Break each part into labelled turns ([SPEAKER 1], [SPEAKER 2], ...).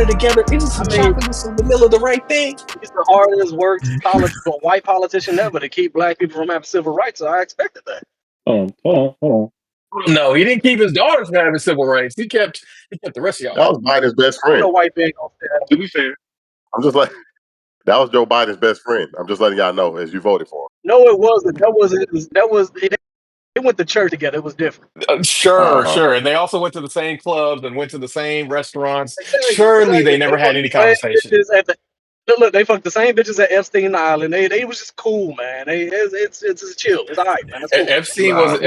[SPEAKER 1] it together. Isn't some chocolate in the middle of the right thing?
[SPEAKER 2] He's the hardest worked white politician ever to keep black people from having civil rights. So I expected that.
[SPEAKER 3] Hold on.
[SPEAKER 1] No, he didn't keep his daughters from having civil rights. He kept the rest of y'all.
[SPEAKER 4] That was Biden's best
[SPEAKER 2] I know
[SPEAKER 4] friend.
[SPEAKER 2] white man gonna say that.
[SPEAKER 3] To be fair,
[SPEAKER 4] I'm just like, that was Joe Biden's best friend. I'm just letting y'all know as you voted for him.
[SPEAKER 2] No, it wasn't. They went to church together. It was different.
[SPEAKER 1] Sure. And they also went to the same clubs and went to the same restaurants.
[SPEAKER 2] Exactly.
[SPEAKER 1] Surely they never had any conversation.
[SPEAKER 2] Look, they fucked the same bitches at Epstein Island. They was just cool, man. It's chill. It's all right, man. It's cool.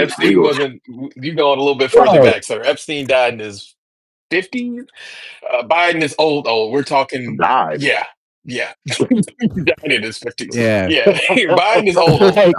[SPEAKER 1] Epstein wasn't. You going a little bit further back, sir. Epstein died in his 50s. Biden is old. We're talking.
[SPEAKER 4] Died.
[SPEAKER 1] Yeah. Died in his 50s.
[SPEAKER 5] Yeah.
[SPEAKER 1] Biden is old.
[SPEAKER 5] Like,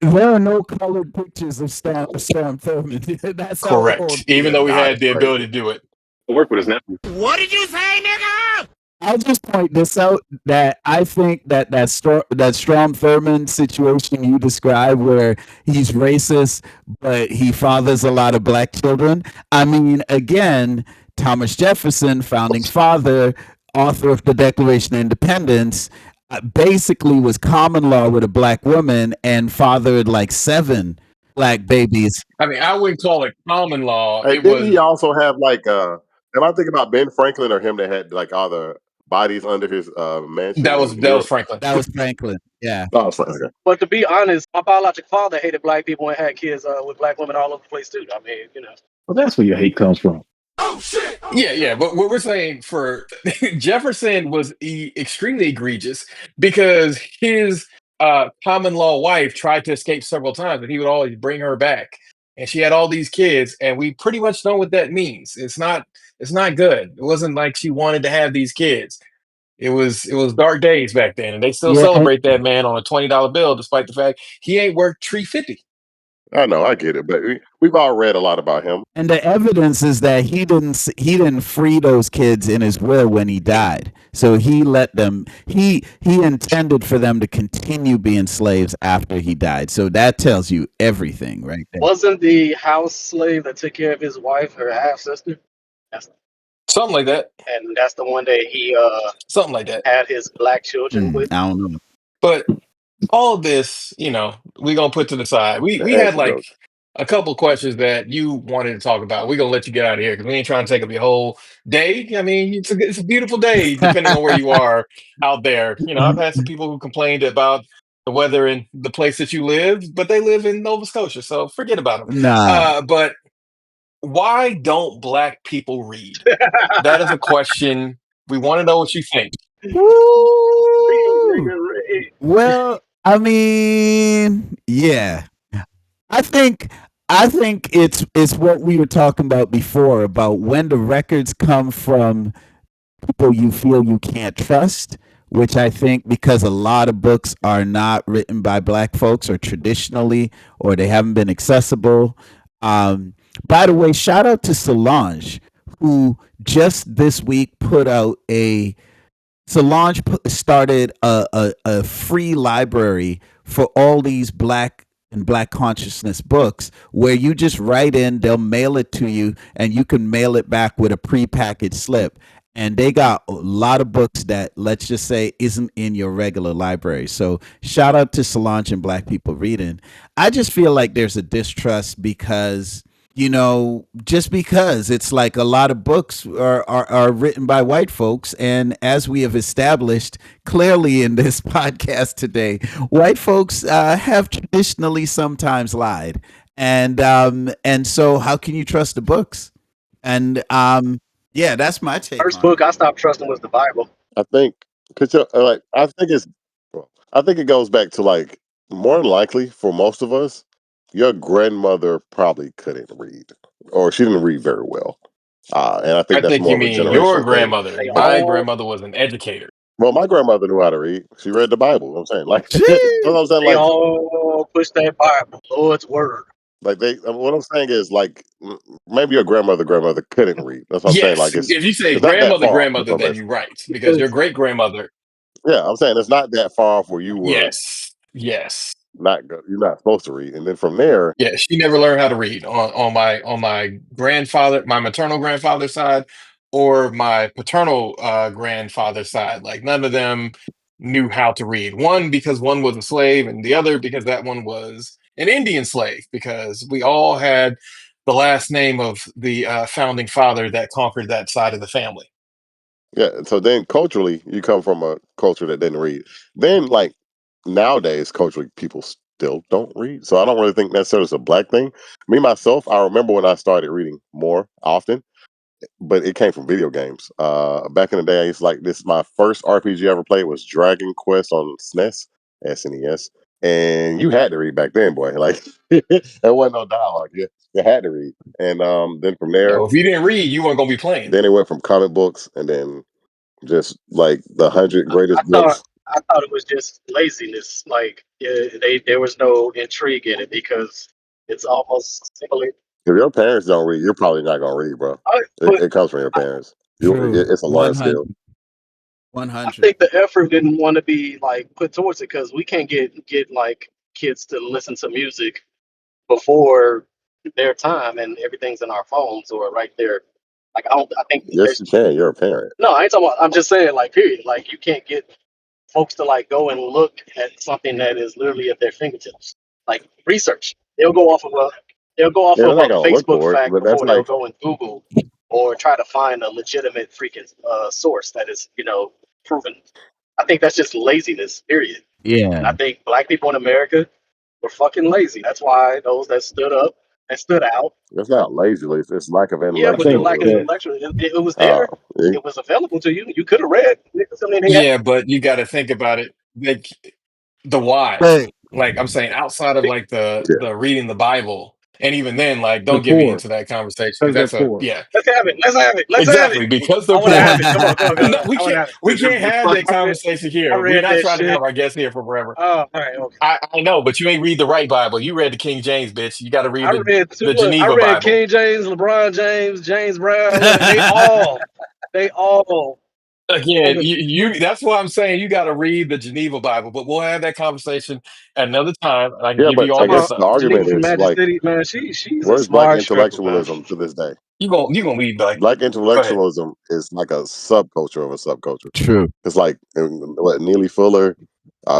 [SPEAKER 5] there are no colored pictures of Sham Thurman. That's
[SPEAKER 1] correct. Even though we had the ability to do it.
[SPEAKER 3] to work with his nephew.
[SPEAKER 6] What did you say, nigga?
[SPEAKER 5] I'll just point this out that I think that Strom Thurmond situation you described, where he's racist but he fathers a lot of black children. I mean, again, Thomas Jefferson, founding father, author of the Declaration of Independence, basically was common law with a black woman and fathered like 7 black babies.
[SPEAKER 1] I mean, I wouldn't call it common law.
[SPEAKER 4] Hey, didn't he also have like am I thinking about Ben Franklin or him that had like all the bodies under his mansion?
[SPEAKER 1] That was Franklin.
[SPEAKER 5] That was Franklin. Yeah.
[SPEAKER 4] Oh, okay.
[SPEAKER 2] But to be honest, my biological father hated black people and had kids with black women all over the place too. I mean,
[SPEAKER 3] Well, that's where your hate comes from.
[SPEAKER 6] Oh shit!
[SPEAKER 1] Yeah. But what we're saying for Jefferson was extremely egregious because his common law wife tried to escape several times, but he would always bring her back, and she had all these kids, and we pretty much know what that means. It's not good. It wasn't like she wanted to have these kids. It was dark days back then, and they still celebrate that man on a $20 bill, despite the fact he ain't worth $350.
[SPEAKER 4] I know, I get it, but we've all read a lot about him.
[SPEAKER 5] And the evidence is that he didn't free those kids in his will when he died. So he let them. He intended for them to continue being slaves after he died. So that tells you everything, right there.
[SPEAKER 2] wasn't the house slave that took care of his wife her half sister?
[SPEAKER 1] Something like that.
[SPEAKER 2] And that's the one that he
[SPEAKER 1] Something like that
[SPEAKER 2] had his black children with.
[SPEAKER 5] I don't know.
[SPEAKER 1] But all of this, we're gonna put to the side. We had like a couple questions that you wanted to talk about. We're gonna let you get out of here because we ain't trying to take up your whole day. I mean, it's a beautiful day depending on where you are out there. I've had some people who complained about the weather in the place that you live, but they live in Nova Scotia, so forget about them.
[SPEAKER 5] Nah.
[SPEAKER 1] But why don't black people read? That is a question. We want to know what you think.
[SPEAKER 5] Well, I mean, yeah. I think it's what we were talking about before, about when the records come from people you feel you can't trust, which I think because a lot of books are not written by black folks or traditionally, or they haven't been accessible. By the way, shout out to Solange, who just this week started a free library for all these black and black consciousness books, where you just write in, they'll mail it to you, and you can mail it back with a prepackaged slip. And they got a lot of books that, let's just say, isn't in your regular library. So shout out to Solange and Black People Reading. I just feel like there's a distrust because, just because it's like a lot of books are written by white folks. And as we have established clearly in this podcast today, white folks have traditionally sometimes lied. And so how can you trust the books? And yeah, that's my take.
[SPEAKER 2] First book I stopped trusting was the Bible.
[SPEAKER 4] I think I think it goes back to like, more than likely for most of us, your grandmother probably couldn't read, or she didn't read very well. And I think that's more
[SPEAKER 1] you
[SPEAKER 4] of a
[SPEAKER 1] mean
[SPEAKER 4] generational
[SPEAKER 1] your
[SPEAKER 4] thing.
[SPEAKER 1] grandmother. My grandmother was an educator.
[SPEAKER 4] Well, my grandmother knew how to read. She read the Bible. I'm saying, like, you know what I'm saying,
[SPEAKER 2] They
[SPEAKER 4] like,
[SPEAKER 2] all push that Bible, Lord's word.
[SPEAKER 4] like what I'm saying is, like, maybe your grandmother couldn't read. That's what I'm saying. Like,
[SPEAKER 1] if you say
[SPEAKER 4] it's not that far,
[SPEAKER 1] grandmother,
[SPEAKER 4] that's what I'm
[SPEAKER 1] then you're right, because your great grandmother.
[SPEAKER 4] Yeah, I'm saying it's not that far off where you were.
[SPEAKER 1] Yes.
[SPEAKER 4] You're not supposed to read, and then from there.
[SPEAKER 1] Yeah, she never learned how to read. On my grandfather, my maternal grandfather's side, or my paternal grandfather's side. Like none of them knew how to read. One because one was a slave, and the other because that one was an Indian slave. Because we all had the last name of the founding father that conquered that side of the family.
[SPEAKER 4] Yeah. So then culturally, you come from a culture that didn't read. Then, like nowadays, culturally, people still don't read. So I don't really think necessarily it's a black thing. Me myself, I remember when I started reading more often, but it came from video games. Back in the day, I used to like this. My first RPG I ever played was Dragon Quest on SNES, and you had to read back then, boy. Like there wasn't no dialogue. You had to read, and then from there,
[SPEAKER 1] So if you didn't read, you weren't gonna be playing.
[SPEAKER 4] then it went from comic books, and then just like the 100
[SPEAKER 2] I
[SPEAKER 4] greatest
[SPEAKER 2] thought
[SPEAKER 4] books.
[SPEAKER 2] I thought it was just laziness. Like there was no intrigue in it because it's almost similar.
[SPEAKER 4] If your parents don't read, you're probably not gonna read, bro.
[SPEAKER 2] But
[SPEAKER 4] It comes from your parents.
[SPEAKER 5] True.
[SPEAKER 4] It's a learned skill.
[SPEAKER 5] 100.
[SPEAKER 2] I
[SPEAKER 5] 100.
[SPEAKER 2] think the effort didn't want to be like put towards it because we can't get like kids to listen to music before their time, and everything's in our phones or right there. Like I don't. I think
[SPEAKER 4] Yes,
[SPEAKER 2] there's
[SPEAKER 4] you can. You're a parent.
[SPEAKER 2] no. I ain't talking about. I'm just saying like period. Like you can't get folks to like go and look at something that is literally at their fingertips. Like research. They'll go off
[SPEAKER 4] Yeah, they're
[SPEAKER 2] of
[SPEAKER 4] not
[SPEAKER 2] a
[SPEAKER 4] gonna look
[SPEAKER 2] Facebook
[SPEAKER 4] for it,
[SPEAKER 2] fact
[SPEAKER 4] but that's
[SPEAKER 2] before they'll
[SPEAKER 4] like
[SPEAKER 2] go and Google or try to find a legitimate freaking source that is, proven. I think that's just laziness, period. And I
[SPEAKER 5] Yeah.
[SPEAKER 2] think black people in America were fucking lazy. That's why those that stood up and stood out.
[SPEAKER 4] it's not lazy. It's lack of
[SPEAKER 2] Yeah,
[SPEAKER 3] I
[SPEAKER 2] but the
[SPEAKER 3] think
[SPEAKER 2] lack of
[SPEAKER 4] intellectualism.
[SPEAKER 3] that
[SPEAKER 2] intellectual, it was
[SPEAKER 4] Uh,
[SPEAKER 2] there.
[SPEAKER 4] it-
[SPEAKER 2] It was available to you. You could have read. I mean,
[SPEAKER 1] Yeah, but you got to think about it. Like the why.
[SPEAKER 5] Hey,
[SPEAKER 1] Like I'm saying, outside of like
[SPEAKER 4] yeah,
[SPEAKER 1] the reading the Bible, and even then, like
[SPEAKER 3] they're
[SPEAKER 1] don't get me
[SPEAKER 3] poor
[SPEAKER 1] into that conversation because
[SPEAKER 3] because they're
[SPEAKER 1] that's a
[SPEAKER 3] poor.
[SPEAKER 1] yeah,
[SPEAKER 2] let's have it. Let's have it. Let's have it.
[SPEAKER 1] exactly because
[SPEAKER 2] I
[SPEAKER 1] they're
[SPEAKER 2] want to have
[SPEAKER 1] poor.
[SPEAKER 2] it. Come on, come on, come
[SPEAKER 1] No,
[SPEAKER 2] on. I want to have it.
[SPEAKER 1] we can't have that
[SPEAKER 2] I read,
[SPEAKER 1] conversation
[SPEAKER 2] I
[SPEAKER 1] here. We're
[SPEAKER 2] read
[SPEAKER 1] not
[SPEAKER 2] that
[SPEAKER 1] trying to
[SPEAKER 2] shit.
[SPEAKER 1] have our guests here for forever.
[SPEAKER 2] Oh, all right, okay.
[SPEAKER 1] I know, but you ain't read the right Bible. You read the King James, bitch. You got to read
[SPEAKER 2] I read two.
[SPEAKER 1] the
[SPEAKER 2] Look, I
[SPEAKER 1] Geneva
[SPEAKER 2] read
[SPEAKER 1] Bible.
[SPEAKER 2] King James, LeBron James, James Brown. Look, they all.
[SPEAKER 1] Again,
[SPEAKER 2] Over,
[SPEAKER 1] you that's why I'm saying you got to read the Geneva Bible. But we'll have that conversation at another time, and I can
[SPEAKER 4] yeah.
[SPEAKER 1] give
[SPEAKER 4] But
[SPEAKER 1] you all
[SPEAKER 4] I
[SPEAKER 2] talking
[SPEAKER 1] your
[SPEAKER 4] guess
[SPEAKER 2] about
[SPEAKER 4] the
[SPEAKER 1] stuff.
[SPEAKER 2] Geneva
[SPEAKER 4] argument
[SPEAKER 2] from
[SPEAKER 4] is
[SPEAKER 2] Magic
[SPEAKER 4] like,
[SPEAKER 2] City, man. She's a
[SPEAKER 4] where's black
[SPEAKER 2] smart stripper, man.
[SPEAKER 4] intellectualism to this day?
[SPEAKER 1] You gonna leave like
[SPEAKER 4] Black
[SPEAKER 1] go ahead.
[SPEAKER 4] intellectualism is like a subculture of a subculture.
[SPEAKER 5] true.
[SPEAKER 4] It's like what Neely Fuller,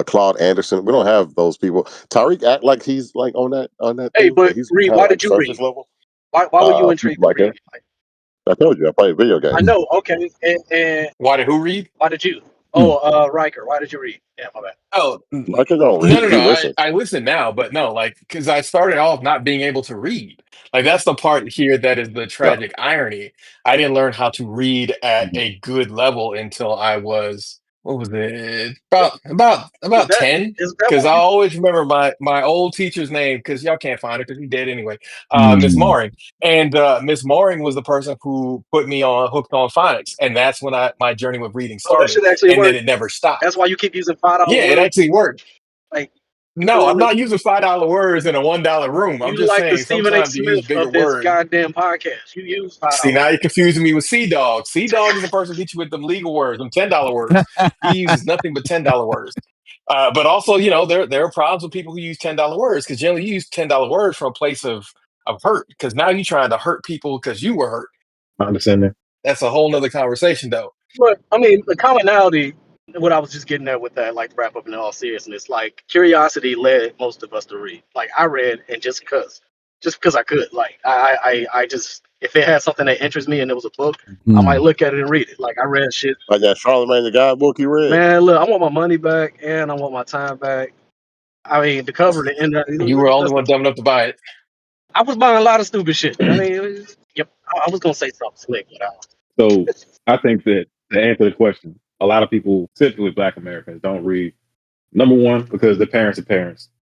[SPEAKER 4] Claude Anderson. We don't have those people. Tariq act like he's like on that
[SPEAKER 2] Hey,
[SPEAKER 4] thing, but
[SPEAKER 2] but
[SPEAKER 4] he's
[SPEAKER 2] Reed,
[SPEAKER 4] kind of
[SPEAKER 2] why
[SPEAKER 4] like
[SPEAKER 2] did you
[SPEAKER 4] surface
[SPEAKER 2] read?
[SPEAKER 4] level.
[SPEAKER 2] Why were you
[SPEAKER 4] People
[SPEAKER 2] intrigued to
[SPEAKER 4] like him.
[SPEAKER 2] read? Like,
[SPEAKER 4] I told you I play video
[SPEAKER 2] I
[SPEAKER 4] games.
[SPEAKER 2] know, okay, and
[SPEAKER 1] Why did who read?
[SPEAKER 2] why did you?
[SPEAKER 5] Hmm.
[SPEAKER 2] Oh, Riker, why did you read? Yeah, my bad.
[SPEAKER 1] Oh,
[SPEAKER 4] Like I don't
[SPEAKER 1] no,
[SPEAKER 4] read.
[SPEAKER 1] no,
[SPEAKER 4] He
[SPEAKER 1] no.
[SPEAKER 4] listens.
[SPEAKER 1] I listen now, but no, like because I started off not being able to read. Like that's the part here that is the
[SPEAKER 4] Yeah.
[SPEAKER 1] tragic irony. I didn't learn how to read at
[SPEAKER 5] Mhm.
[SPEAKER 1] a good level until I was what was it
[SPEAKER 2] Is
[SPEAKER 1] about
[SPEAKER 2] that
[SPEAKER 1] 10.
[SPEAKER 2] is that
[SPEAKER 1] Because
[SPEAKER 2] why
[SPEAKER 1] I
[SPEAKER 2] you?
[SPEAKER 1] always remember my old teacher's name because y'all can't find her because he's dead anyway. Miss
[SPEAKER 5] Mm.
[SPEAKER 1] Moring, and Miss Moring was the person who put me on hooked on phonics, and that's when my journey with reading
[SPEAKER 2] Oh, that
[SPEAKER 1] started,
[SPEAKER 2] should actually
[SPEAKER 1] and then
[SPEAKER 2] work.
[SPEAKER 1] it never stopped.
[SPEAKER 2] That's why you keep using $5
[SPEAKER 1] Yeah, it
[SPEAKER 2] words.
[SPEAKER 1] actually worked.
[SPEAKER 2] Like you
[SPEAKER 1] No, I'm
[SPEAKER 2] literally,
[SPEAKER 1] not using $5 words in a $1 room. I'm
[SPEAKER 2] you
[SPEAKER 1] just
[SPEAKER 2] like the
[SPEAKER 1] saying
[SPEAKER 2] Stephen A.
[SPEAKER 1] sometimes you use
[SPEAKER 2] Smith
[SPEAKER 1] bigger
[SPEAKER 2] of this
[SPEAKER 1] words.
[SPEAKER 2] goddamn podcast. You use
[SPEAKER 1] See,
[SPEAKER 2] $5.
[SPEAKER 1] now you're confusing me with Sea Dog. Sea Dog is the person who hits you with them legal words, them $10 words. He uses nothing but $10 words. But also, there are problems with people who use $10 words because generally you use $10 words from a place of hurt because now you're trying to hurt people because you were hurt.
[SPEAKER 3] I understand that.
[SPEAKER 1] That's a whole nother conversation, though.
[SPEAKER 2] But I mean, the commonality, what I was just getting at with that, like wrap up in all seriousness, like curiosity led most of us to read. Like I read, and just because I could, like I just if it had something that interests me and it was a book, I might
[SPEAKER 5] Hmm.
[SPEAKER 2] look at it and read it. Like I read shit.
[SPEAKER 4] Like that Charlemagne the God book you read.
[SPEAKER 2] Man, look, I want my money back and I want my time back. I mean, the cover, the end.
[SPEAKER 1] You were the only
[SPEAKER 2] Let's
[SPEAKER 1] one
[SPEAKER 2] not.
[SPEAKER 1] dumb enough to buy it.
[SPEAKER 2] I was buying a lot of stupid shit. I mean, yep. I was gonna say something slick, but
[SPEAKER 3] So I think that to answer the question, a lot of people, specifically Black Americans, don't read. Number one, because their parents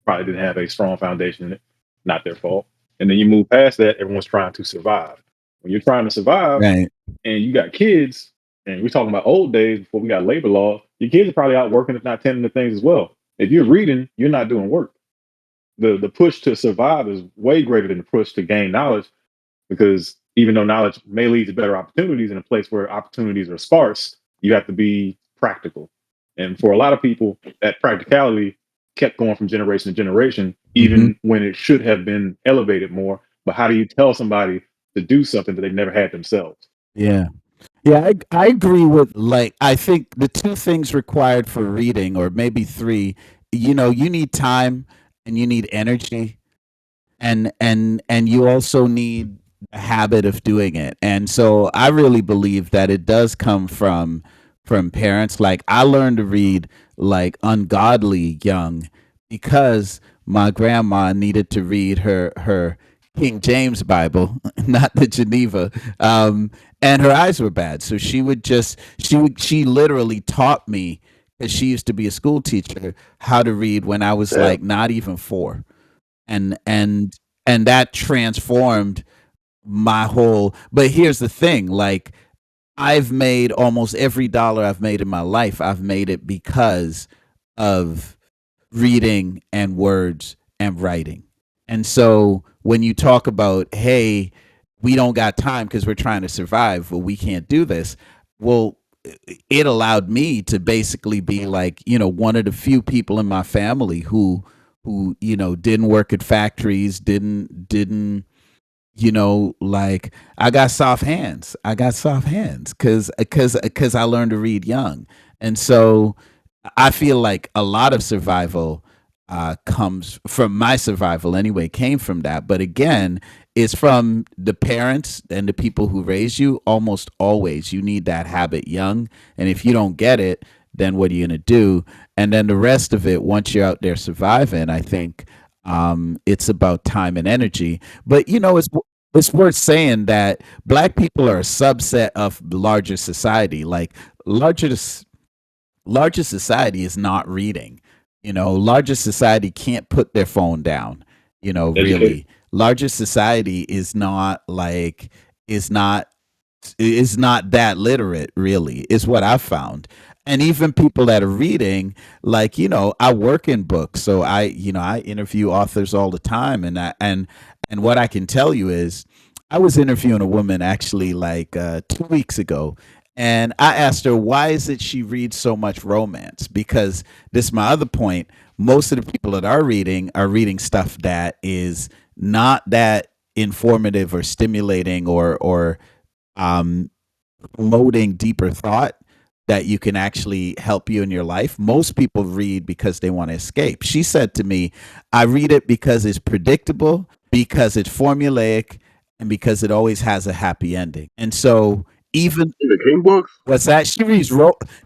[SPEAKER 3] probably didn't have a strong foundation in it. Not their fault. And then you move past that, everyone's trying to survive. When you're trying to survive
[SPEAKER 5] Right.
[SPEAKER 3] and you got kids, and we're talking about old days before we got labor law, your kids are probably out working, if not tending to things as well. If you're reading, you're not doing work. The push to survive is way greater than the push to gain knowledge, because even though knowledge may lead to better opportunities in a place where opportunities are sparse, you have to be practical. And for a lot of people, that practicality kept going from generation to generation,
[SPEAKER 5] Hmm.
[SPEAKER 3] even when it should have been elevated more. But how do you tell somebody to do something that they never had themselves?
[SPEAKER 5] Yeah. Yeah, I agree with, like, I think the two things required for reading, or maybe three, you need time and you need energy, and you also need a habit of doing it. And so I really believe that it does come from parents. Like, I learned to read like ungodly young because my grandma needed to read her King James Bible, not the Geneva, and her eyes were bad. So she literally taught me, because she used to be a school teacher, how to read when I was
[SPEAKER 4] Damn.
[SPEAKER 5] like not even four, and and that transformed my whole. But here's the thing, like, I've made almost every dollar I've made in my life, I've made it because of reading and words and writing. And so when you talk about, hey, we don't got time because we're trying to survive, well, we can't do this. Well, it allowed me to basically be like, one of the few people in my family who didn't work at factories, didn't like, I got soft hands. I got soft hands because I learned to read young. And so I feel like a lot of survival comes from my survival anyway, came from that. But again, it's from the parents and the people who raise you. Almost always, you need that habit young. And if you don't get it, then what are you going to do? And then the rest of it, once you're out there surviving, I think it's about time and energy. But it's worth saying that black people are a subset of larger society. Like, larger larger society is not reading. Larger society can't put their phone down.
[SPEAKER 3] Educated.
[SPEAKER 5] Really, larger society is not is not that literate, really, is what I've found. And even people that are reading, like, I work in books, so I interview authors all the time, and what I can tell you is, I was interviewing a woman actually like 2 weeks ago, and I asked her, why is it she reads so much romance? Because this is my other point. Most of the people that are reading stuff that is not that informative or stimulating, or um, promoting deeper thought that you can actually help you in your life. Most people read because they want to escape. She said to me, I read it because it's predictable, because it's formulaic, and because it always has a happy ending. And so, even
[SPEAKER 4] The King books?
[SPEAKER 5] what's that?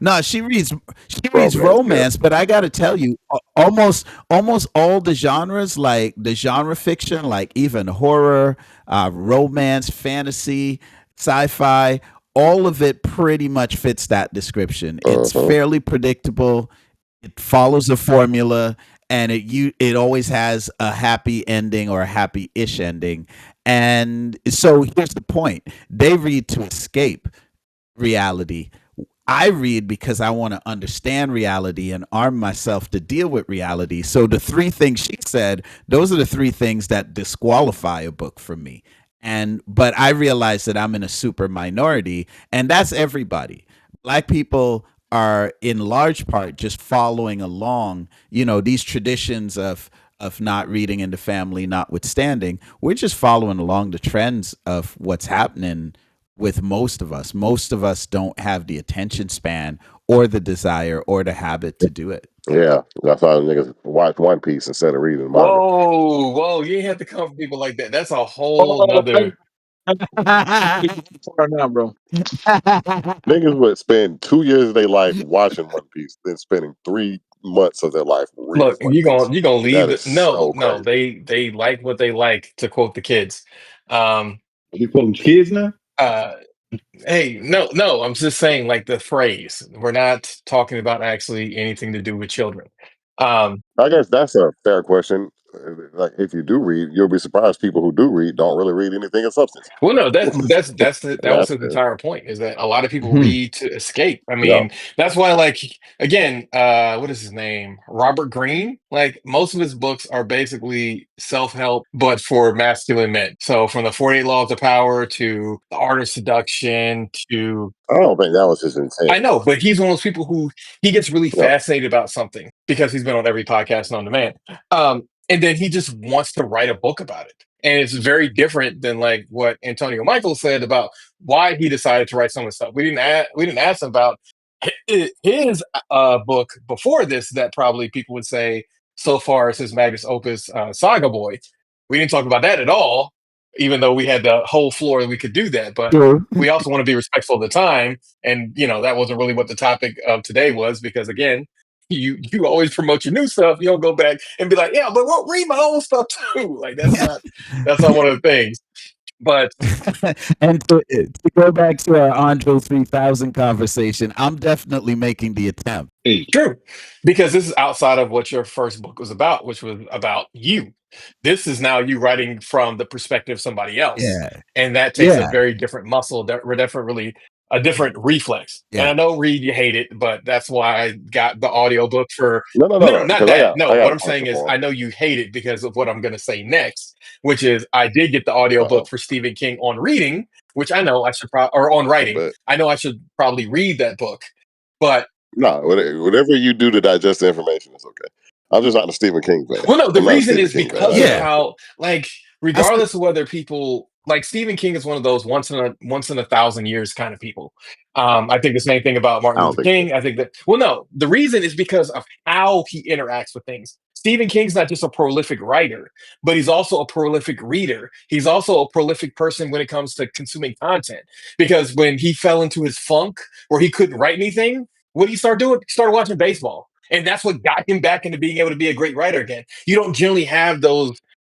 [SPEAKER 5] No, she reads
[SPEAKER 4] Romance, yeah.
[SPEAKER 5] romance, but I got to tell you, almost all the genres, like the genre fiction, like even horror, romance, fantasy, sci-fi, all of it pretty much fits that description. It's
[SPEAKER 4] Uh-huh.
[SPEAKER 5] fairly predictable. It follows a formula, and it always has a happy ending, or a happy-ish ending. And so here's the point. They read to escape reality. I read because I want to understand reality and arm myself to deal with reality. So the three things she said, those are the three things that disqualify a book from me. But I realize that I'm in a super minority, and that's everybody. Black people are in large part just following along, these traditions of not reading in the family notwithstanding. We're just following along the trends of what's happening with most of us. Most of us don't have the attention span, or the desire, or the habit to do it.
[SPEAKER 4] Yeah, that's why niggas watch One Piece instead of reading manga.
[SPEAKER 1] Whoa, whoa, you ain't have to come for people like that. That's a whole
[SPEAKER 2] Oh,
[SPEAKER 1] nother.
[SPEAKER 2] far now, bro.
[SPEAKER 4] Niggas would spend 2 years of their life watching One Piece, then spending 3 months of their life reading
[SPEAKER 1] Look,
[SPEAKER 4] One Piece.
[SPEAKER 1] you gonna leave
[SPEAKER 4] That
[SPEAKER 1] the
[SPEAKER 4] is
[SPEAKER 1] no,
[SPEAKER 4] so
[SPEAKER 1] no,
[SPEAKER 4] crazy.
[SPEAKER 1] they like what they like, to quote the kids. Um
[SPEAKER 3] You quoting kids now?
[SPEAKER 1] uh hey, no, no, I'm just saying, like, the phrase. We're not talking about actually anything to do with children. Um
[SPEAKER 4] I guess that's a fair question. Like, if you do read, you'll be surprised people who do read don't really read anything of substance.
[SPEAKER 1] Well, no, that was
[SPEAKER 4] That's
[SPEAKER 1] his
[SPEAKER 4] the
[SPEAKER 1] entire point, is that a lot of people
[SPEAKER 3] Mhm.
[SPEAKER 1] read to escape. I
[SPEAKER 4] yeah.
[SPEAKER 1] mean, that's why, like, again, what is his name? Robert Greene. Like, most of his books are basically self-help, but for masculine men. So from the 48 Laws of Power to The Art of Seduction to
[SPEAKER 4] I don't think that was his intent.
[SPEAKER 1] I know, but he's one of those people who he gets really
[SPEAKER 4] Yeah.
[SPEAKER 1] fascinated about something because he's been on every podcast known to man. And then he just wants to write a book about it. And it's very different than like what Antonio Michael said about why he decided to write some of the stuff. We didn't ask him about his book before this that probably people would say so far as his magnus opus, Saga Boy. We didn't talk about that at all, even though we had the whole floor that we could do that. But
[SPEAKER 5] True.
[SPEAKER 1] we also want to be respectful of the time, and that wasn't really what the topic of today was, because again, you always promote your new stuff. You don't go back and be like, yeah, but we'll read my old stuff too. Like that's not one of the things. But
[SPEAKER 5] And to go back to our Andre 3000 conversation, I'm definitely making the attempt.
[SPEAKER 3] Hey,
[SPEAKER 1] true, because this is outside of what your first book was about, which was about you. This is now you writing from the perspective of somebody else,
[SPEAKER 5] Yeah.
[SPEAKER 1] and that takes a
[SPEAKER 5] Yeah.
[SPEAKER 1] very different muscle. That we're definitely a different reflex. And
[SPEAKER 5] Yeah.
[SPEAKER 1] I know, Reed, you hate it, but that's why I got the audiobook for.
[SPEAKER 4] No, no, no,
[SPEAKER 1] No,
[SPEAKER 4] no.
[SPEAKER 1] not
[SPEAKER 4] Because
[SPEAKER 1] that. No,
[SPEAKER 4] I
[SPEAKER 1] what
[SPEAKER 4] got a
[SPEAKER 1] I'm saying
[SPEAKER 4] question
[SPEAKER 1] is
[SPEAKER 4] for him.
[SPEAKER 1] I know you hate it because of what I'm going to say next, which is I did get the
[SPEAKER 4] Uh
[SPEAKER 1] audiobook
[SPEAKER 4] oh.
[SPEAKER 1] for Stephen King on reading, which I know I should or on writing.
[SPEAKER 4] But
[SPEAKER 1] I know I should probably read that book, but
[SPEAKER 4] no, whatever you do to digest the information is okay. I'm just not a Stephen King fan.
[SPEAKER 1] well, no, the
[SPEAKER 4] I'm not a
[SPEAKER 1] reason
[SPEAKER 4] Stephen
[SPEAKER 1] is
[SPEAKER 4] King fan.
[SPEAKER 1] because
[SPEAKER 4] I
[SPEAKER 1] of
[SPEAKER 5] Yeah.
[SPEAKER 4] know.
[SPEAKER 1] how, like,
[SPEAKER 5] I st-
[SPEAKER 1] regardless of whether people like Stephen King is one of those once in a thousand years kind of people. I think the same thing about
[SPEAKER 4] I
[SPEAKER 1] Martin
[SPEAKER 4] don't
[SPEAKER 1] Luther
[SPEAKER 4] think so.
[SPEAKER 1] King. I think that well, no, the reason is because of how he interacts with things. Stephen King's not just a prolific writer, but he's also a prolific reader. He's also a prolific person when it comes to consuming content. Because when he fell into his funk where he couldn't write anything, what did he start doing? He started watching baseball. And that's what got him back into being able to be a great writer again. You don't generally have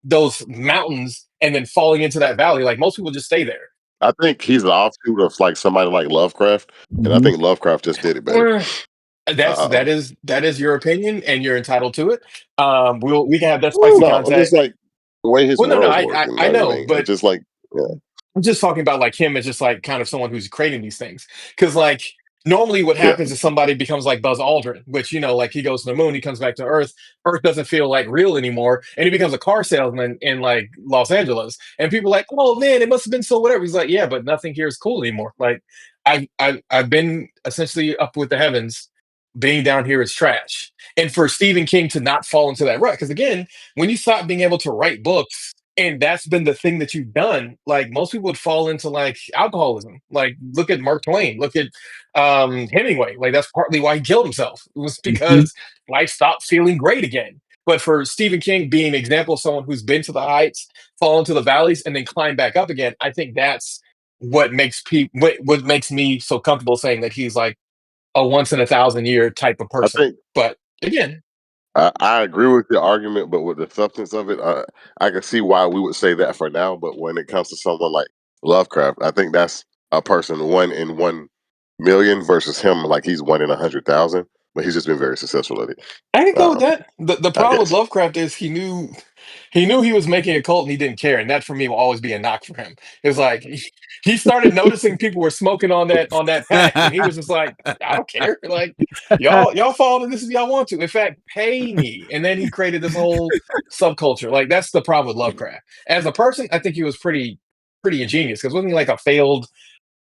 [SPEAKER 1] those mountains and then falling into that valley. Like most people just stay there.
[SPEAKER 4] I think he's an offshoot of like somebody like Lovecraft, and I
[SPEAKER 5] Mhm.
[SPEAKER 4] think Lovecraft just did it better.
[SPEAKER 1] Eh, That's
[SPEAKER 4] Uh oh.
[SPEAKER 1] that is your opinion, and you're entitled to it. We can have that spicy
[SPEAKER 4] No, I'm just
[SPEAKER 1] contact.
[SPEAKER 4] like the way his
[SPEAKER 1] Well, no,
[SPEAKER 4] worlds work and
[SPEAKER 1] I know,
[SPEAKER 4] everything. It's
[SPEAKER 1] but
[SPEAKER 4] just like, yeah,
[SPEAKER 1] I'm just talking about like him as just like kind of someone who's creating these things. Because like normally what
[SPEAKER 4] yeah.
[SPEAKER 1] happens is somebody becomes like Buzz Aldrin, which like he goes to the moon, he comes back to Earth, Earth doesn't feel like real anymore, and he becomes a car salesman in like Los Angeles. And people are like, oh man, it must have been so whatever. He's like, yeah, but nothing here is cool anymore. Like I've been essentially up with the heavens. Being down here is trash. And for Stephen King to not fall into that rut, because again, when you stop being able to write books and that's been the thing that you've done, like most people would fall into like alcoholism. Like look at Mark Twain, look at Hemingway. Like that's partly why he killed himself. It was
[SPEAKER 5] Mhm.
[SPEAKER 1] because life stopped feeling great again. But for Stephen King being an example of someone who's been to the heights, fallen to the valleys, and then climb back up again, I think that's what makes people what makes me so comfortable saying that he's like a once in a thousand year type of
[SPEAKER 4] I
[SPEAKER 1] person.
[SPEAKER 4] think
[SPEAKER 1] But again,
[SPEAKER 4] I agree with your argument, but with the substance of it, I can see why we would say that for now. But when it comes to someone like Lovecraft, I think that's a person 1 in 1 million versus him like he's 1 in 100,000. But he's just been very successful at it.
[SPEAKER 1] I can go with
[SPEAKER 4] Um,
[SPEAKER 1] that. The
[SPEAKER 4] I
[SPEAKER 1] problem with
[SPEAKER 4] guess.
[SPEAKER 1] Lovecraft is he knew he was making a cult and he didn't care, and that for me will always be a knock for him. It's like he started noticing people were smoking on that patch, and he was just like, I don't care. Like y'all fall into this if y'all want to. In fact, pay me. And then he created this whole subculture. Like that's the problem with Lovecraft. As a person, I think he was pretty ingenious because wasn't he like a failed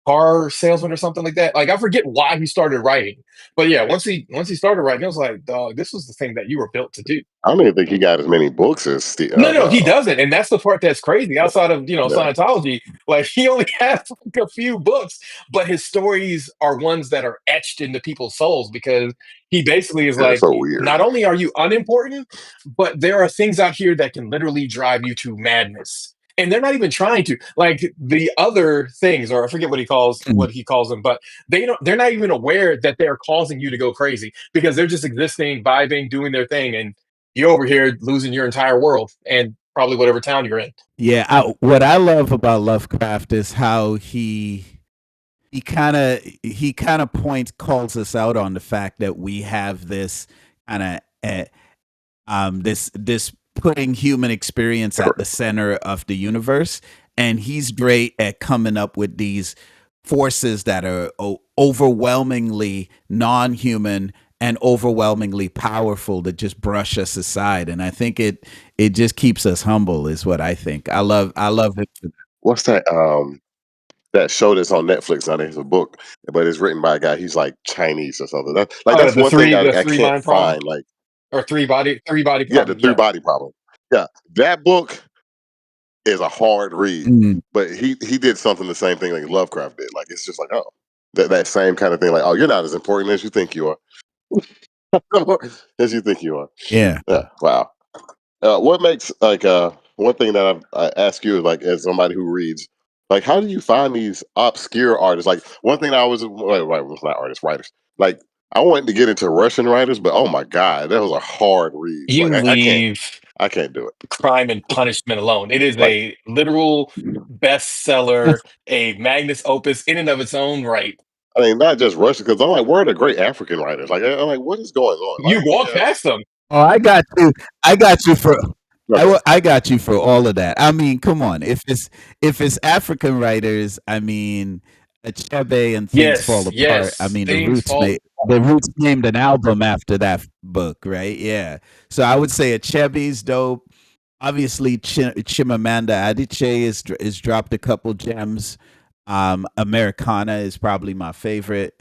[SPEAKER 1] car salesman or something like that. Like I forget why he started writing, but yeah, once he started writing, I was like, dog, this was the thing that you were built to do.
[SPEAKER 4] I don't even think he got as many books as
[SPEAKER 1] No, no, he doesn't, and that's the part that's crazy.
[SPEAKER 4] yeah,
[SPEAKER 1] Outside of
[SPEAKER 4] yeah,
[SPEAKER 1] Scientology, like he only has like a few books, but his stories are ones that are etched into people's souls because he basically is
[SPEAKER 4] yeah. It's
[SPEAKER 1] like,
[SPEAKER 4] so weird.
[SPEAKER 1] not only are you unimportant, but there are things out here that can literally drive you to madness. And they're not even trying to like the other things, or I forget what he calls them, but they're not even aware that they're causing you to go crazy because they're just existing, vibing, doing their thing, and you're over here losing your entire world and probably whatever town you're in.
[SPEAKER 5] Yeah, what I love about Lovecraft is how he kind of points calls us out on the fact that we have this kind of this putting human experience at the
[SPEAKER 4] Correct.
[SPEAKER 5] center of the universe, and he's great at coming up with these forces that are overwhelmingly non-human and overwhelmingly powerful that just brush us aside. And I think it just keeps us humble is what I think. I love it.
[SPEAKER 4] What's that show that's on Netflix? Now there's a book, but it's written by a guy. He's like Chinese or something. That's one thing
[SPEAKER 1] The
[SPEAKER 4] I
[SPEAKER 1] three
[SPEAKER 4] can't
[SPEAKER 1] mind problem
[SPEAKER 4] find. Like,
[SPEAKER 1] or three body
[SPEAKER 4] yeah, the
[SPEAKER 1] problem.
[SPEAKER 4] three
[SPEAKER 1] Yeah.
[SPEAKER 4] body problem. Yeah, that book is a hard read.
[SPEAKER 5] Mm.
[SPEAKER 4] But he did something the same thing like Lovecraft did. Like it's just like, oh, that same kind of thing. Like, oh, you're not as important as you think you are. As you think you are.
[SPEAKER 5] Yeah.
[SPEAKER 4] Yeah. Wow. What makes like one thing that I ask you like as somebody who reads, like how do you find these obscure artists? Like one thing that I was it's not artists, writers. Like I wanted to get into Russian writers, but oh my god, that was a hard read.
[SPEAKER 1] You
[SPEAKER 4] Like
[SPEAKER 1] leave
[SPEAKER 4] I can't do it.
[SPEAKER 1] Crime and Punishment alone. It is
[SPEAKER 4] Like
[SPEAKER 1] a literal bestseller, a magnus opus in and of its own right.
[SPEAKER 4] I mean, not just Russian, because I'm like, where are the great African writers? Like I'm like, what is going on?
[SPEAKER 1] You
[SPEAKER 4] Like
[SPEAKER 1] walk past them.
[SPEAKER 5] Oh, I got you. I got you for.
[SPEAKER 4] okay.
[SPEAKER 5] I got you for all of that. I mean, come on. If it's African writers, I mean, Achebe and Things Fall
[SPEAKER 1] Yes,
[SPEAKER 5] Apart. I
[SPEAKER 1] yes.
[SPEAKER 5] mean,
[SPEAKER 1] Things fall.
[SPEAKER 5] The Roots named an album after that book, right? Yeah. So I would say Achebe's dope. Obviously, Chimamanda Adichie is dropped a couple gems. Americana is probably my favorite.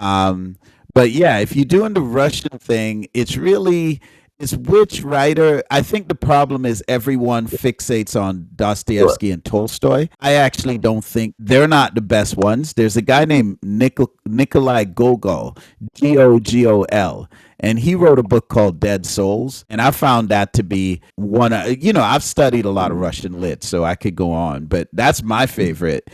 [SPEAKER 5] Um, but yeah, if you're doing the Russian thing, it's which writer. I think the problem is everyone fixates on
[SPEAKER 4] Right.
[SPEAKER 5] Dostoevsky and Tolstoy. I actually don't think they're not the best ones. There's a guy named Nikolai Gogol, Gogol, and he wrote a book called Dead Souls, and I found that to be one of, I've studied a lot of Russian lit, so I could go on, but that's my favorite,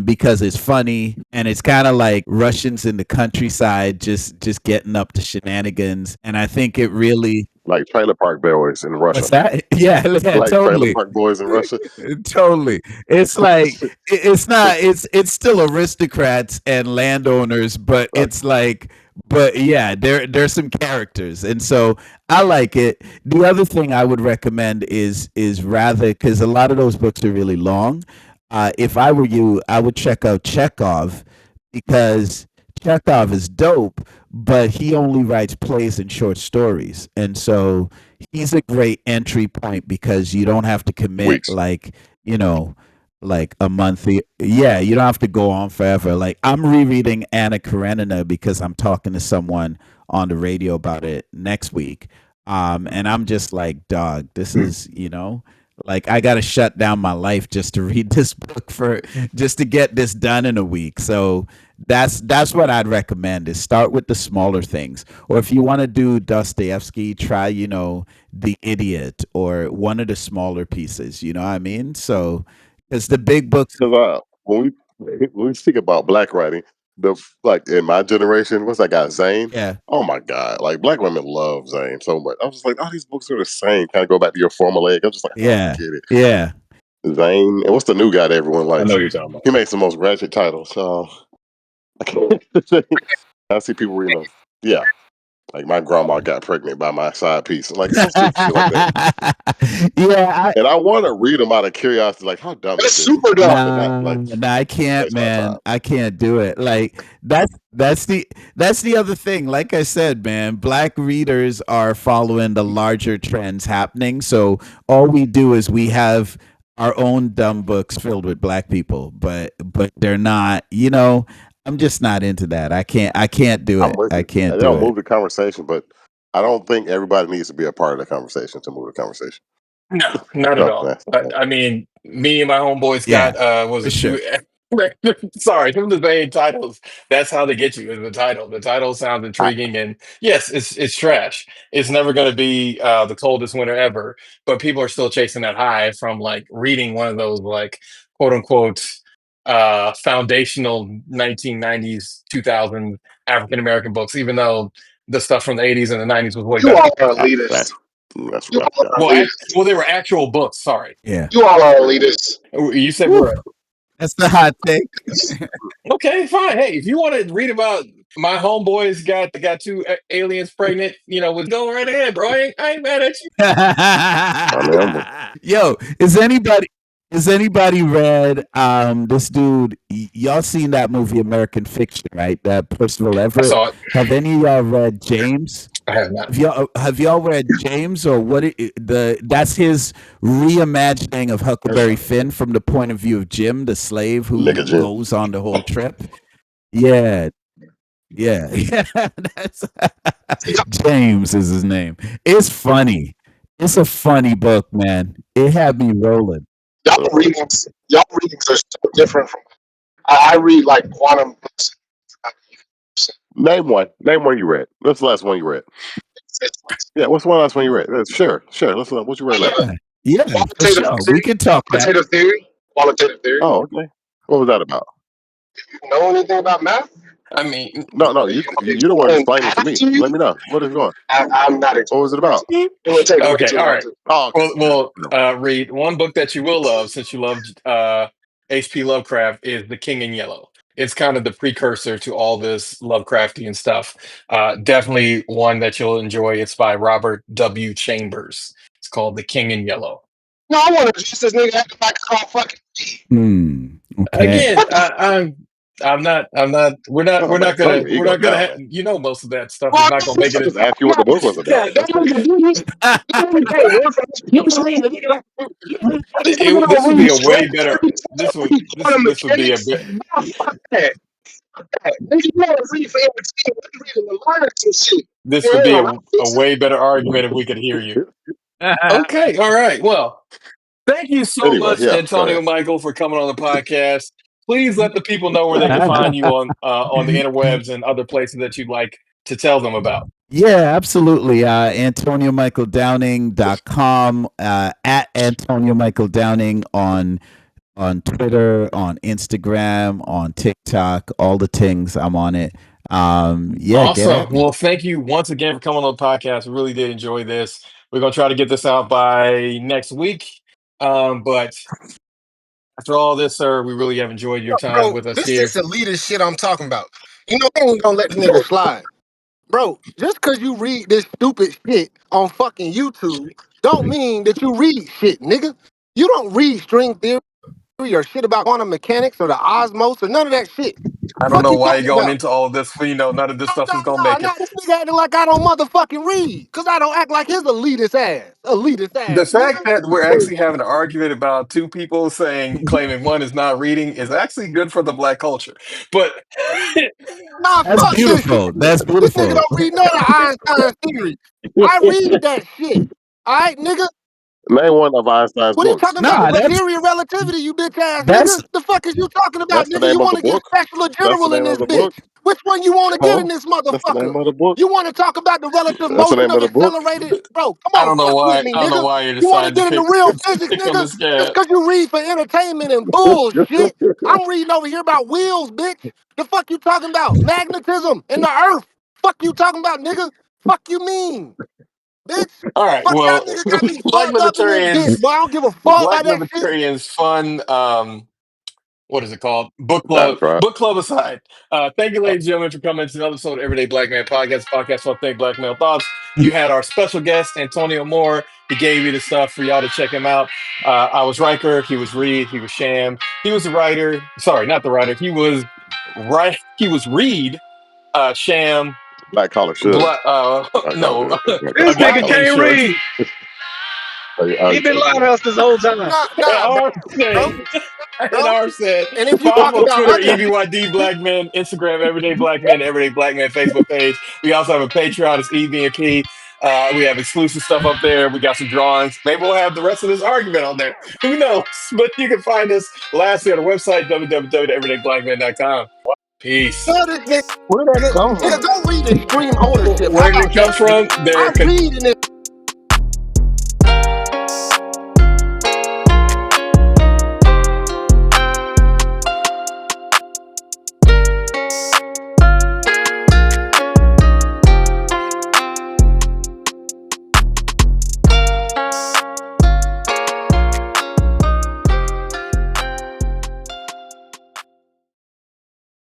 [SPEAKER 5] because it's funny and it's kind of like Russians in the countryside just getting up to shenanigans, and I think it really.
[SPEAKER 4] Like Trailer Park Boys in Russia.
[SPEAKER 5] What's that? Yeah, yeah,
[SPEAKER 4] Like Trailer
[SPEAKER 5] totally.
[SPEAKER 4] Park Boys in Russia.
[SPEAKER 5] Totally. It's like it's not it's still aristocrats and landowners, but
[SPEAKER 4] Right.
[SPEAKER 5] it's like, but yeah, there's some characters, and so I like it. The other thing I would recommend is rather, because a lot of those books are really long. If I were you, I would check out Chekhov, because Chekhov is dope, but he only writes plays and short stories, and so he's a great entry point because you don't have to commit
[SPEAKER 4] Weeks.
[SPEAKER 5] you know like a month. Yeah, you don't have to go on forever. Like I'm rereading Anna Karenina because I'm talking to someone on the radio about it next week, and I'm just like, dog, this is, like I gotta shut down my life just to read this book, for just to get this done in a week. So that's what I'd recommend, is start with the smaller things. Or if you want to do Dostoevsky, try, The Idiot or one of the smaller pieces, you know what I mean? So because the big books.
[SPEAKER 4] Because when we speak about black writing, like in my generation, what's that guy Zane?
[SPEAKER 5] Yeah.
[SPEAKER 4] Oh my god! Like black women love Zane so much. I was just like, oh, these books are the same. Kind of go back to your formulaic. I'm just like, I
[SPEAKER 5] Yeah.
[SPEAKER 4] don't get it.
[SPEAKER 5] Yeah.
[SPEAKER 4] Zane, and what's the new guy that everyone
[SPEAKER 3] I
[SPEAKER 4] likes?
[SPEAKER 3] know you're talking about.
[SPEAKER 4] He makes the most ratchet titles. So I can't. I see people reading those. Yeah, like my grandma got pregnant by my side piece. Like some stupid shit like that.
[SPEAKER 5] Yeah.
[SPEAKER 4] And I want to read them out of curiosity. Like, how dumb
[SPEAKER 2] That's
[SPEAKER 4] is this?
[SPEAKER 2] super dumb.
[SPEAKER 4] But not like
[SPEAKER 5] Nah, I can't,
[SPEAKER 4] waste my time.
[SPEAKER 5] man. I can't do it. Like that's the other thing. Like I said, man, black readers are following the larger trends happening. So all we do is we have our own dumb books filled with black people, but they're not. I'm just not into that. I can't do
[SPEAKER 4] I'm
[SPEAKER 5] it.
[SPEAKER 4] with
[SPEAKER 5] I
[SPEAKER 4] you.
[SPEAKER 5] can't
[SPEAKER 4] They
[SPEAKER 5] do
[SPEAKER 4] don't
[SPEAKER 5] it.
[SPEAKER 4] move the conversation, but I don't think everybody needs to be a part of the conversation to move the conversation.
[SPEAKER 1] No, not at
[SPEAKER 4] So
[SPEAKER 1] all.
[SPEAKER 4] that's
[SPEAKER 1] But I mean, me and my homeboys
[SPEAKER 5] Yeah,
[SPEAKER 1] got was
[SPEAKER 5] for
[SPEAKER 1] it
[SPEAKER 5] sure.
[SPEAKER 1] two sorry, some of the main titles. That's how they get you, is the title. The title sounds
[SPEAKER 4] I,
[SPEAKER 1] intriguing, and yes, it's trash. It's never gonna be the coldest winter ever, but people are still chasing that high from like reading one of those like quote unquote foundational 1990s 2000 African American books, even though the stuff from the 80s and the 90s was way
[SPEAKER 2] You
[SPEAKER 1] better.
[SPEAKER 2] all are
[SPEAKER 4] I,
[SPEAKER 2] elitists.
[SPEAKER 4] that's
[SPEAKER 2] You
[SPEAKER 4] rough.
[SPEAKER 2] all are elitists.
[SPEAKER 1] Well, they were actual books. Sorry,
[SPEAKER 5] Yeah.
[SPEAKER 2] You all are elitists.
[SPEAKER 1] you said
[SPEAKER 5] Woo,
[SPEAKER 1] we're
[SPEAKER 5] that's the hot take.
[SPEAKER 1] okay. Fine. Hey, if you want to read about my homeboys got two aliens pregnant, would go right ahead, bro. I ain't mad at you.
[SPEAKER 4] I mean, I'm with
[SPEAKER 5] Yo, is anybody read this dude? Y'all seen that movie American Fiction, right? That Percival
[SPEAKER 1] I
[SPEAKER 5] Everett.
[SPEAKER 1] saw it.
[SPEAKER 5] Have any of y'all read James?
[SPEAKER 1] I have not.
[SPEAKER 5] Have y'all read James, or that's his reimagining of Huckleberry Finn from the point of view of Jim, the slave who
[SPEAKER 4] nigga Jim.
[SPEAKER 5] goes on the whole trip? Yeah. Yeah. That's James is his name. It's funny. It's a funny book, man. It had me rolling.
[SPEAKER 2] Y'all readings are so different from. I read like quantum.
[SPEAKER 4] Name one. Name one you read. What's the last one you read? Yeah, what's the last one you read? Sure. Let's know what you read last.
[SPEAKER 5] Yeah, for sure. We can talk that.
[SPEAKER 2] Qualitative theory. Qualitative theory.
[SPEAKER 4] Oh, okay. What was that about?
[SPEAKER 2] You know anything about math?
[SPEAKER 1] I mean,
[SPEAKER 4] No. You the one explaining to me. Let me know. What is going?
[SPEAKER 2] I'm not.
[SPEAKER 4] What was it about?
[SPEAKER 2] It would take way
[SPEAKER 1] okay,
[SPEAKER 2] too
[SPEAKER 1] all
[SPEAKER 2] long
[SPEAKER 1] right.
[SPEAKER 2] to.
[SPEAKER 4] Oh, okay.
[SPEAKER 1] Read one book that you will love since you love H.P. Lovecraft is The King in Yellow. It's kind of the precursor to all this Lovecraftian stuff. Definitely one that you'll enjoy. It's by Robert W. Chambers. It's called The King in Yellow.
[SPEAKER 2] No, I want to just this nigga acting like it's all fucking.
[SPEAKER 5] Okay.
[SPEAKER 1] Again, I'm not. We're not.
[SPEAKER 4] Oh,
[SPEAKER 1] We're
[SPEAKER 4] man,
[SPEAKER 1] not gonna.
[SPEAKER 4] turn your
[SPEAKER 1] We're
[SPEAKER 4] ego
[SPEAKER 1] not gonna.
[SPEAKER 4] down, man.
[SPEAKER 1] You know, most of that stuff is
[SPEAKER 2] Well,
[SPEAKER 1] not gonna make
[SPEAKER 4] I
[SPEAKER 1] it.
[SPEAKER 4] just asked you what the book was about. That's it.
[SPEAKER 1] This would be a way better. This would be a bit.
[SPEAKER 2] Fuck that. Nigga, you want to read for entertainment, reading to learn some shit.
[SPEAKER 1] This would be a way better argument if we could hear you. Okay, all right. Well, thank you so
[SPEAKER 4] Anyway,
[SPEAKER 1] much,
[SPEAKER 4] yeah, go
[SPEAKER 1] Antonio
[SPEAKER 4] ahead.
[SPEAKER 1] Michael, for coming on the podcast. Please let the people know where they can find you on the interwebs and other places that you'd like to tell them about.
[SPEAKER 5] Yeah, absolutely. AntonioMichaelDowning.com, at Antonio Michael Downing on Twitter, on Instagram, on TikTok, all the things. I'm on it. Yeah, get
[SPEAKER 1] Awesome.
[SPEAKER 5] at me.
[SPEAKER 1] Well, thank you once again for coming on the podcast. We really did enjoy this. We're gonna try to get this out by next week. But after all this, sir, we really have enjoyed your time
[SPEAKER 2] Bro,
[SPEAKER 1] with us
[SPEAKER 2] this
[SPEAKER 1] here.
[SPEAKER 2] is elitist shit I'm talking about. You know, I ain't gonna let the nigga slide. Bro, just because you read this stupid shit on fucking YouTube, don't mean that you read shit, nigga. You don't read string theory or shit about quantum mechanics or the osmos or none of that shit.
[SPEAKER 1] I don't
[SPEAKER 2] Fuck
[SPEAKER 1] know
[SPEAKER 2] you
[SPEAKER 1] why you're
[SPEAKER 2] talking
[SPEAKER 1] going
[SPEAKER 2] about?
[SPEAKER 1] into all this. None of this stuff is gonna make
[SPEAKER 2] No,
[SPEAKER 1] it.
[SPEAKER 2] this nigga acting like I don't motherfucking read. Cause I don't act like his elitist ass. Elitist
[SPEAKER 1] The
[SPEAKER 2] ass,
[SPEAKER 1] fact
[SPEAKER 2] nigga.
[SPEAKER 1] that we're actually having an argument about two people claiming one is not reading is actually good for the black culture. But
[SPEAKER 2] Nah,
[SPEAKER 5] That's
[SPEAKER 2] fuck this shit.
[SPEAKER 5] beautiful. That's
[SPEAKER 2] This nigga
[SPEAKER 5] beautiful.
[SPEAKER 2] don't read none of Einstein's theory. I read that shit. Alright, nigga?
[SPEAKER 4] Name one of Einstein's
[SPEAKER 2] What are you
[SPEAKER 4] books.
[SPEAKER 2] talking about?
[SPEAKER 5] Nah,
[SPEAKER 2] Material relativity, you bitch ass
[SPEAKER 5] that's
[SPEAKER 2] nigga. The fuck is you talking about,
[SPEAKER 4] That's the
[SPEAKER 2] nigga?
[SPEAKER 4] name
[SPEAKER 2] You
[SPEAKER 4] of
[SPEAKER 2] want
[SPEAKER 4] the
[SPEAKER 2] to get
[SPEAKER 4] book.
[SPEAKER 2] special or
[SPEAKER 4] That's the
[SPEAKER 2] general in
[SPEAKER 4] name
[SPEAKER 2] this
[SPEAKER 4] of the
[SPEAKER 2] bitch?
[SPEAKER 4] book.
[SPEAKER 2] Which one you want to get in
[SPEAKER 1] huh?
[SPEAKER 2] this
[SPEAKER 4] That's the name
[SPEAKER 2] motherfucker?
[SPEAKER 4] of the book.
[SPEAKER 2] You want to talk about the relative
[SPEAKER 4] That's the
[SPEAKER 2] motion
[SPEAKER 4] name of
[SPEAKER 2] of
[SPEAKER 4] the book.
[SPEAKER 2] accelerated? Bro, come
[SPEAKER 1] I
[SPEAKER 2] on,
[SPEAKER 1] don't know
[SPEAKER 2] fuck with
[SPEAKER 1] why.
[SPEAKER 2] me,
[SPEAKER 1] I don't know
[SPEAKER 2] nigga.
[SPEAKER 1] why you
[SPEAKER 2] You want to
[SPEAKER 1] decided to
[SPEAKER 2] get into
[SPEAKER 1] pick
[SPEAKER 2] real physics,
[SPEAKER 1] pick on
[SPEAKER 2] nigga?
[SPEAKER 1] this
[SPEAKER 2] Just
[SPEAKER 1] guy.
[SPEAKER 2] because you read for entertainment and bullshit. I'm reading over here about wheels, bitch. The fuck you talking about? Magnetism and the earth. Fuck you talking about, nigga? Fuck you mean? Bitch,
[SPEAKER 1] All right.
[SPEAKER 2] fuck y'all
[SPEAKER 1] Well,
[SPEAKER 2] niggas got me
[SPEAKER 1] Black
[SPEAKER 2] fucked up in this bitch,
[SPEAKER 1] Libertarians,
[SPEAKER 2] boy. I don't give a fuck
[SPEAKER 1] Black
[SPEAKER 2] about that shit.
[SPEAKER 1] Libertarians, fun. What is it called? Book club.
[SPEAKER 4] That's right.
[SPEAKER 1] Book club aside. Thank you, ladies and gentlemen, for coming to another episode of Everyday Black Man Podcast for Think Black Male Thoughts. You had our special guest, Antonio Moore. He gave you the stuff for y'all to check him out. I was Riker. He was Reed. He was Sham. He was the writer. Sorry, not the writer. He was Reed. Sham.
[SPEAKER 4] Black Collar Suge. Black Collar
[SPEAKER 1] No,
[SPEAKER 4] Suge. Black
[SPEAKER 2] This
[SPEAKER 1] Black
[SPEAKER 2] nigga
[SPEAKER 4] Collar.
[SPEAKER 1] Color
[SPEAKER 2] can't
[SPEAKER 1] Suge.
[SPEAKER 2] read. He been lying
[SPEAKER 4] Okay.
[SPEAKER 2] to us this whole time. Nah,
[SPEAKER 1] And
[SPEAKER 2] bro,
[SPEAKER 1] R
[SPEAKER 2] bro,
[SPEAKER 1] said, and
[SPEAKER 2] bro.
[SPEAKER 1] R said,
[SPEAKER 2] And if you
[SPEAKER 1] follow us
[SPEAKER 2] talking
[SPEAKER 1] on
[SPEAKER 2] about
[SPEAKER 1] Twitter,
[SPEAKER 2] other,
[SPEAKER 1] EBYD Black Men, Instagram, Everyday Black Men, Everyday Black Men Facebook page. We also have a Patreon, it's EBP. We have exclusive stuff up there. We got some drawings. Maybe we'll have the rest of this argument on there. Who knows? But you can find us lastly on the website, www.everydayblackmen.com. Peace.
[SPEAKER 2] this nigga,
[SPEAKER 7] Where did that come
[SPEAKER 2] nigga,
[SPEAKER 7] from?
[SPEAKER 2] go read Extreme Ownership. How
[SPEAKER 1] Where did it
[SPEAKER 2] about
[SPEAKER 1] come
[SPEAKER 2] that, nigga?
[SPEAKER 1] from?
[SPEAKER 2] I read in this.